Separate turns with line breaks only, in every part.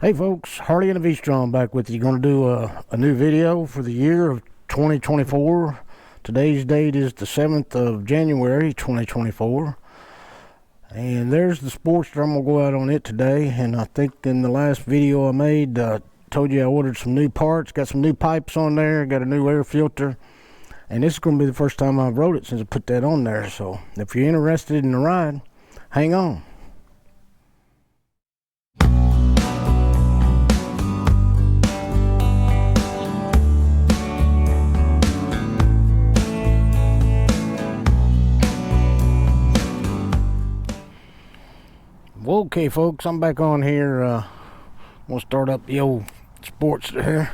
Hey folks, Harley and V-Strom back with you. Going to do a new video for the year of 2024. Today's date is the 7th of January 2024. And there's the Sportster. I'm going to go out on it today. And I think in the last video I made, told you I ordered some new parts. Got some new pipes on there. Got a new air filter. And this is going to be the first time I've rode it since I put that on there. So if you're interested in the ride, hang on. Okay folks, I'm back on here. We'll start up the old Sportster here.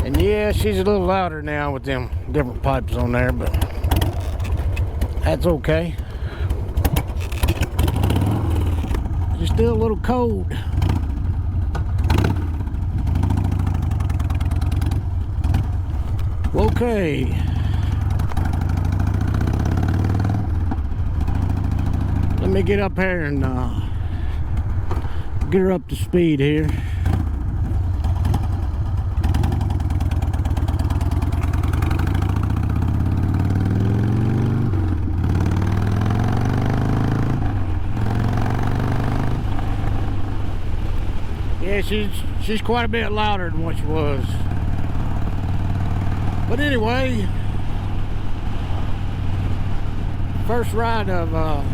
And yeah, she's a little louder now with them different pipes on there, but that's okay. She's still a little cold. Okay. Let me get up here and get her up to speed here. Yeah, she's quite a bit louder than what she was. But anyway, first ride of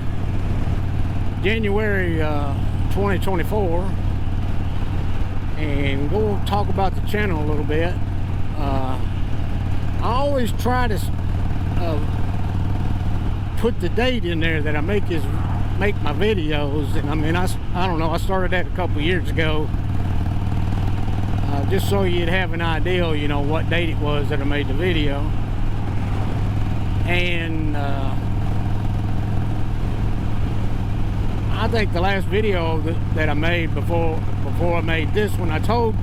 January 2024, and go talk about the channel a little bit. I always try to put the date in there that I make my videos, and I mean I don't know, I started that a couple years ago, just so you'd have an idea, you know, what date it was that I made the video. And I think the last video that I made before I made this one, I told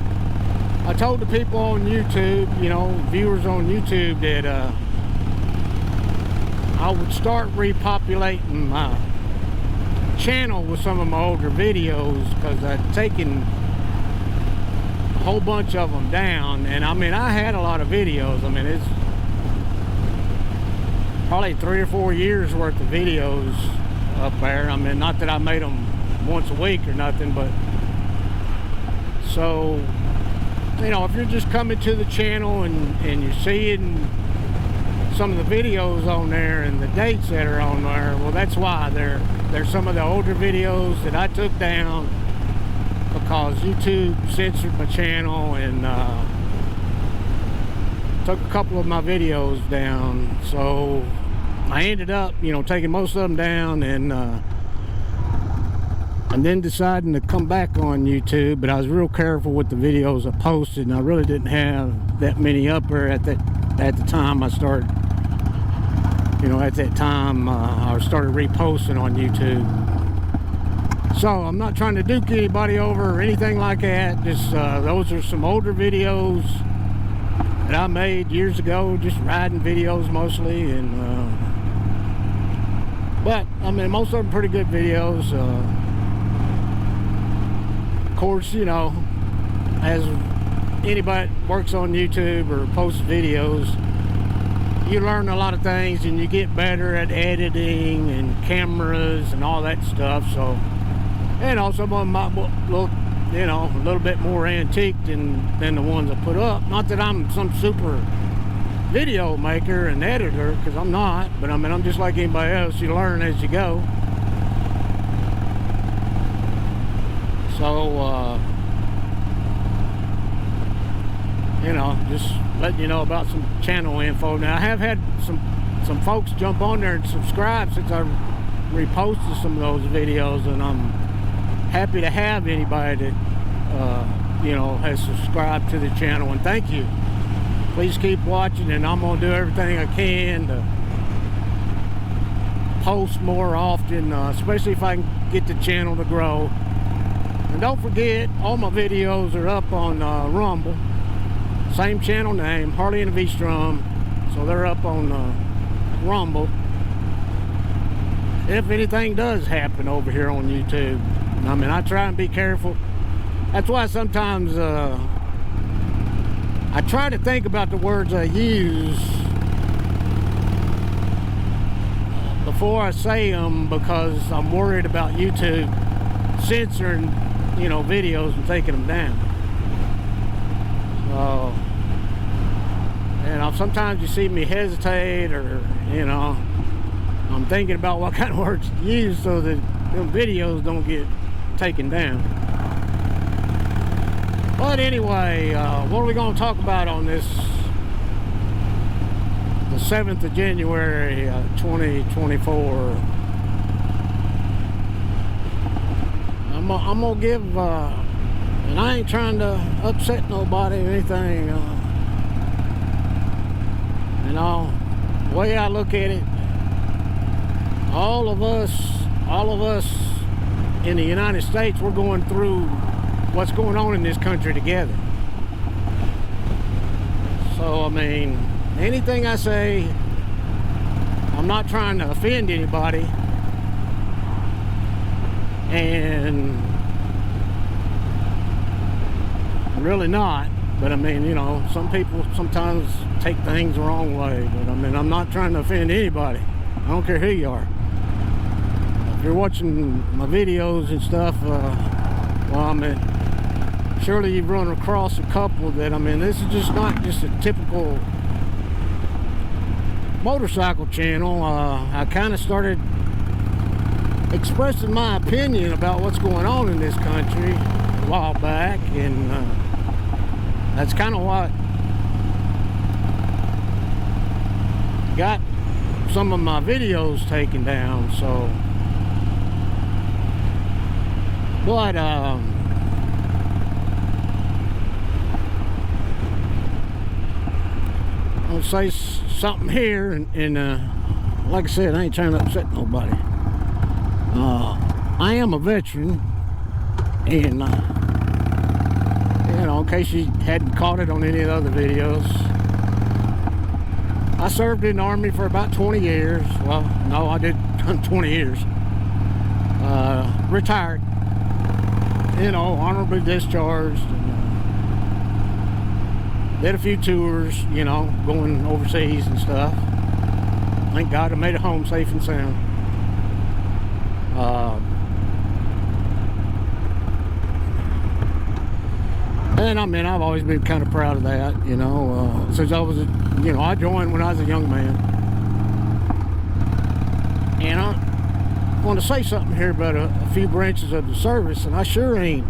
the people on YouTube, you know, viewers on YouTube, that I would start repopulating my channel with some of my older videos, because I'd taken a whole bunch of them down. And I mean, I had a lot of videos. I mean, it's probably 3 or 4 years worth of videos up there. I mean, not that I made them once a week or nothing, but so, you know, if you're just coming to the channel and you're seeing some of the videos on there and the dates that are on there, well, that's why they're some of the older videos that I took down because YouTube censored my channel and took a couple of my videos down. So I ended up, you know, taking most of them down and then deciding to come back on YouTube. But I was real careful with the videos I posted, and I really didn't have that many up there at the time I started. You know, at that time I started reposting on YouTube. So I'm not trying to duke anybody over or anything like that. Just those are some older videos that I made years ago, just riding videos mostly, and but I mean, most of them pretty good videos. Of course, you know, as anybody that works on YouTube or posts videos, you learn a lot of things and you get better at editing and cameras and all that stuff. So, you know, some of them might look, you know, a little bit more antique than the ones I put up. Not that I'm some super video maker and editor, because I'm not, but I mean, I'm just like anybody else. You learn as you go. So you know, just letting you know about some channel info. Now, I have had some folks jump on there and subscribe since I reposted some of those videos, and I'm happy to have anybody that you know, has subscribed to the channel, and thank you. Please keep watching, and I'm going to do everything I can to post more often, especially if I can get the channel to grow. And don't forget, all my videos are up on Rumble. Same channel name, Harley and V-Strom. So they're up on Rumble. If anything does happen over here on YouTube. I mean, I try and be careful. That's why sometimes I try to think about the words I use before I say them, because I'm worried about YouTube censoring, videos and taking them down. So, sometimes you see me hesitate, or, I'm thinking about what kind of words to use so that them videos don't get taken down. But anyway, what are we going to talk about on this, the 7th of January, 2024? I'm going to give, and I ain't trying to upset nobody or anything, the way I look at it, all of us in the United States, we're going through what's going on in this country together. So, I mean, anything I say, I'm not trying to offend anybody, and really not. But I mean, some people sometimes take things the wrong way. But I mean, I'm not trying to offend anybody. I don't care who you are. If you're watching my videos and stuff, surely you've run across a couple that, this is just not just a typical motorcycle channel. I kind of started expressing my opinion about what's going on in this country a while back, and that's kind of what got some of my videos taken down. So, but I'm gonna say something here, and like I said, I ain't trying to upset nobody. I am a veteran, and in case you hadn't caught it on any of the other videos, I served in the Army for about 20 years. Well, no, I did 20 years. Retired, honorably discharged, and, did a few tours, going overseas and stuff. Thank God I made it home safe and sound. And I've always been kind of proud of that, since I was, I joined when I was a young man. And I want to say something here about a few branches of the service, and I sure ain't.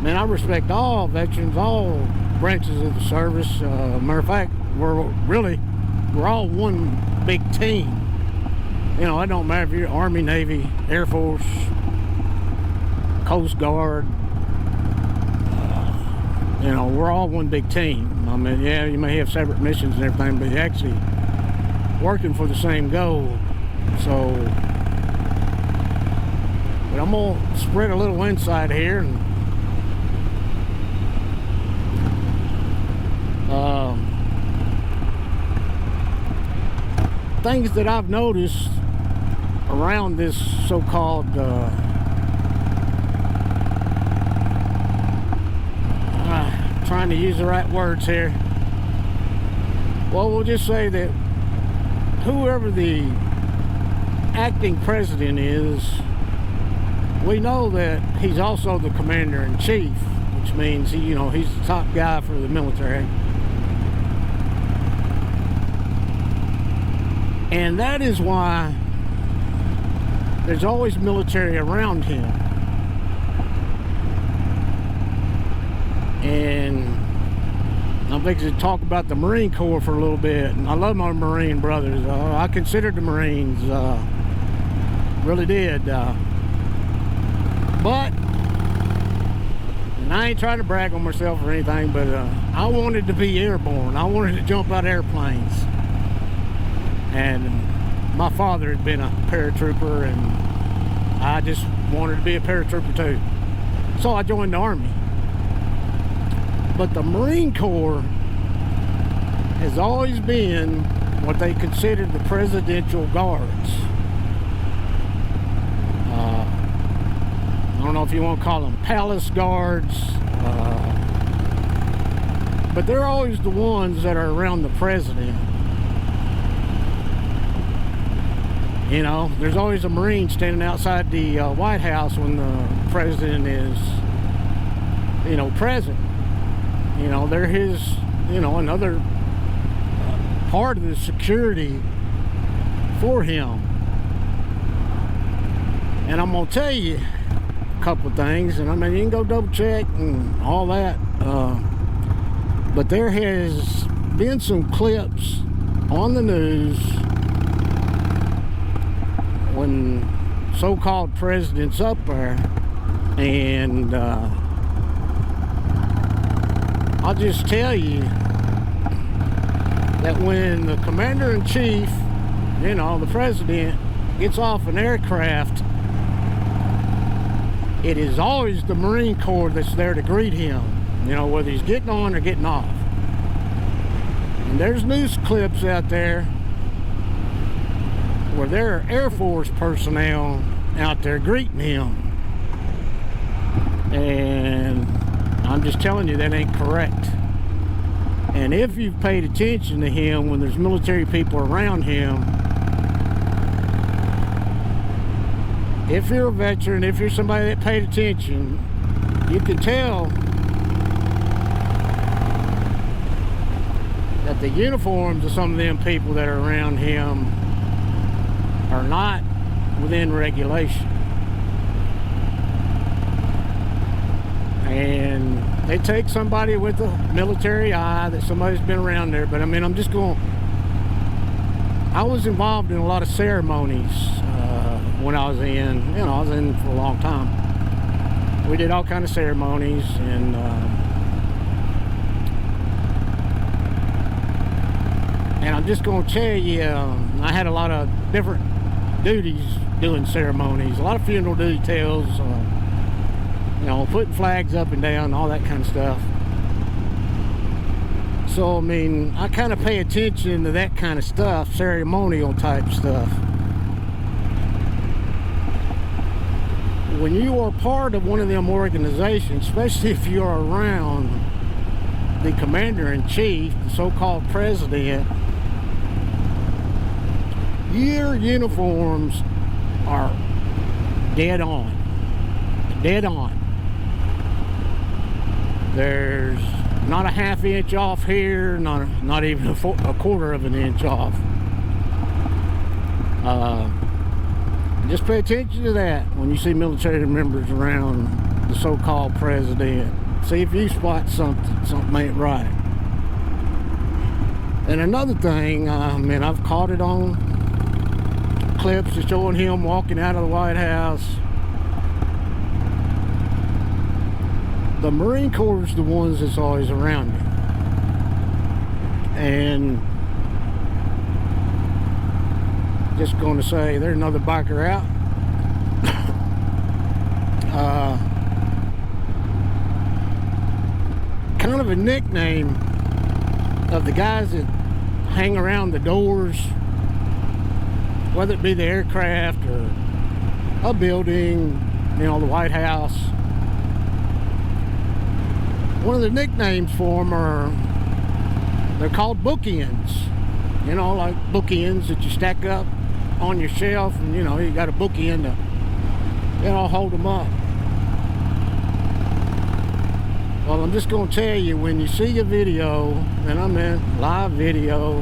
I respect all veterans, all branches of the service. Matter of fact, we're all one big team. It don't matter if you're Army, Navy, Air Force, Coast Guard. We're all one big team. Yeah, you may have separate missions and everything, but you're actually working for the same goal. So, but I'm gonna spread a little insight here, and things that I've noticed around this so-called trying to use the right words here. Well, we'll just say that whoever the acting president is, we know that he's also the commander-in-chief, which means he's the top guy for the military. And that is why there's always military around him. And I'm fixing to talk about the Marine Corps for a little bit. And I love my Marine brothers. I considered the Marines, really did. But, and I ain't trying to brag on myself or anything, but I wanted to be airborne. I wanted to jump out of airplanes. And my father had been a paratrooper, and I just wanted to be a paratrooper too. So I joined the Army. But the Marine Corps has always been what they considered the Presidential Guards. know if you want to call them palace guards, but they're always the ones that are around the president. You know, there's always a Marine standing outside the White House when the president is, you know, present. You know, they're his, you know, another part of the security for him. And I'm gonna tell you a couple of things, and I mean, you can go double check and all that, but there has been some clips on the news when so-called president's up there, and I'll just tell you that when the commander-in-chief, you know, the president, gets off an aircraft, it is always the Marine Corps that's there to greet him, you know, whether he's getting on or getting off. And there's news clips out there where there are Air Force personnel out there greeting him. And I'm just telling you, that ain't correct. And if you've paid attention to him when there's military people around him, if you're a veteran, if you're somebody that paid attention, you can tell that the uniforms of some of them people that are around him are not within regulation. And they take somebody with a military eye, that somebody's been around there. But I mean, I'm just going, I was involved in a lot of ceremonies when I was in, you know, I was in for a long time. We did all kinds of ceremonies, and I'm just going to tell you, I had a lot of different duties doing ceremonies, a lot of funeral details, you know, putting flags up and down, all that kind of stuff. So I mean, I kind of pay attention to that kind of stuff, ceremonial type stuff. When you are part of one of them organizations, especially if you're around the commander-in-chief, the so-called president, your uniforms are dead on. Dead on. There's not a half inch off here, not even a quarter of an inch off. Just pay attention to that when you see military members around the so-called president. See if you spot something ain't right. And another thing, man, I've caught it on clips showing him walking out of the White House. The Marine Corps is the ones that's always around you. And just going to say, there's another biker out. Kind of a nickname of the guys that hang around the doors, whether it be the aircraft or a building, you know, the White House. One of the nicknames for them they're called bookends. You know, like bookends that you stack up on your shelf, and you know, you got a bookend to, you know, hold them up. Well, I'm just going to tell you, when you see a video, and I meant live video,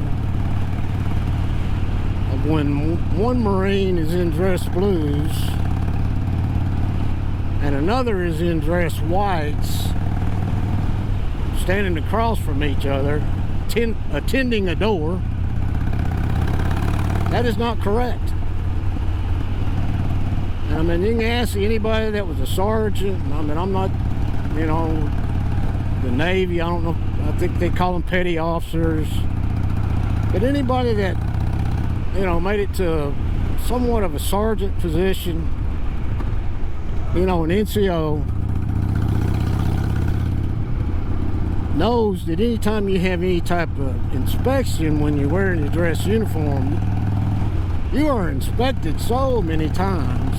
of when one Marine is in dress blues and another is in dress whites, standing across from each other, attending a door, that is not correct. I mean, you can ask anybody that was a sergeant. I mean, I'm not, you know, the Navy, I don't know, I think they call them petty officers. But anybody that, you know, made it to somewhat of a sergeant position, you know, an NCO, knows that anytime you have any type of inspection when you're wearing your dress uniform, you are inspected so many times,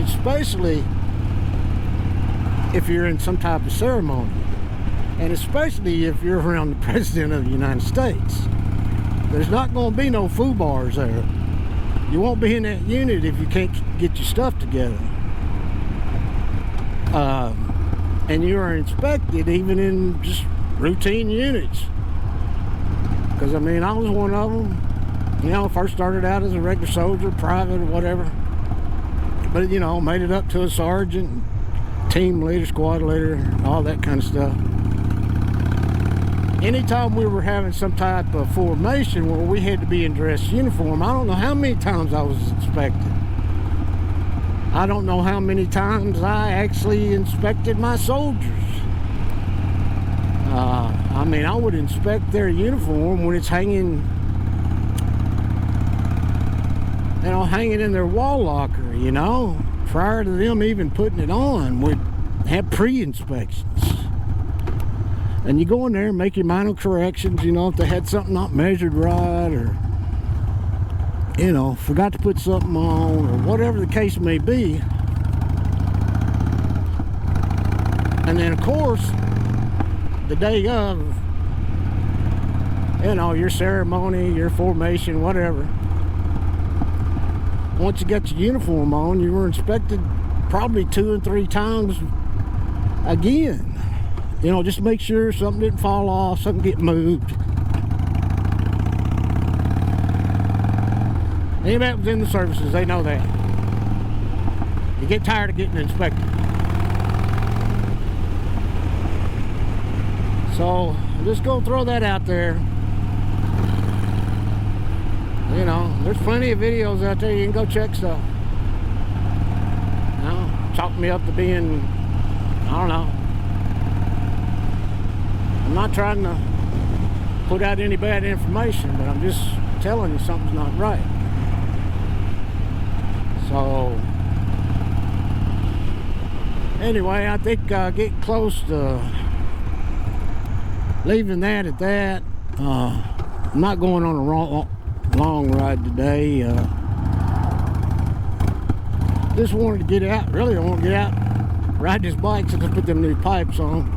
especially if you're in some type of ceremony, and especially if you're around the President of the United States. There's not going to be no food bars there. You won't be in that unit if you can't get your stuff together. And you are inspected even in just routine units. Because, I mean, I was one of them. You know, first started out as a regular soldier, private or whatever. But, you know, made it up to a sergeant, team leader, squad leader, all that kind of stuff. Anytime we were having some type of formation where we had to be in dress uniform, I don't know how many times I was inspected. I don't know how many times I actually inspected my soldiers. I mean, I would inspect their uniform when it's hanging, you know, hanging in their wall locker, you know. Prior to them even putting it on, we'd have pre-inspections. And you go in there and make your minor corrections, you know, if they had something not measured right, or, you know, forgot to put something on, or whatever the case may be. And then, of course, the day of, you know, your ceremony, your formation, whatever, once you got your uniform on, you were inspected probably 2 and 3 times again. You know, just to make sure something didn't fall off, something get moved. Anybody that was in the services, they know that. You get tired of getting inspected. So, I'm just gonna throw that out there. You know, there's plenty of videos out there. You can go check stuff. You know, chalk me up to being, I don't know. I'm not trying to put out any bad information, but I'm just telling you something's not right. So, anyway, I think I'll get close to leaving that at that. I'm not going on a long ride today. Just wanted to get out. Really, I want to get out, ride this bike since I put them new pipes on.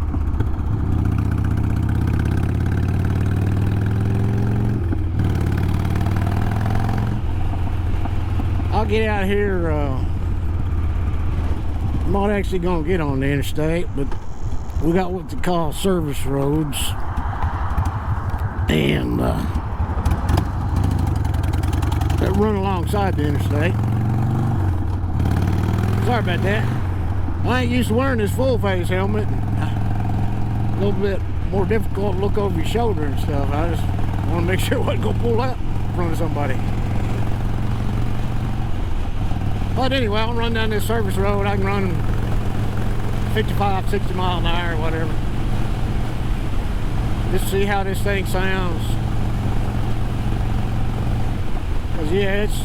I'll get out here. I'm not actually going to get on the interstate, but we got what they call service roads, and that run alongside the interstate. Sorry about that. I ain't used to wearing this full face helmet. A little bit more difficult to look over your shoulder and stuff. I just want to make sure I wasn't going to pull out in front of somebody. But anyway, I'll run down this service road. I can run 55, 60 mile an hour, or whatever. Just see how this thing sounds. Because, yeah, it's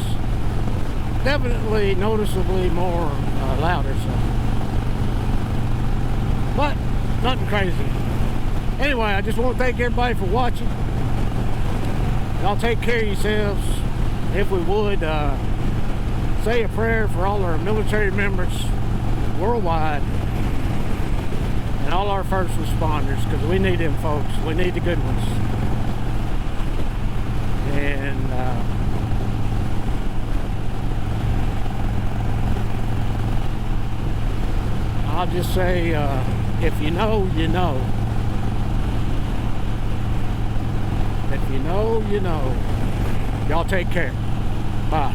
definitely noticeably more louder. So. But, nothing crazy. Anyway, I just want to thank everybody for watching. Y'all take care of yourselves. If we would, say a prayer for all our military members worldwide and all our first responders, because we need them folks. We need the good ones. And I'll just say, if you know, you know. If you know, you know. Y'all take care. Bye.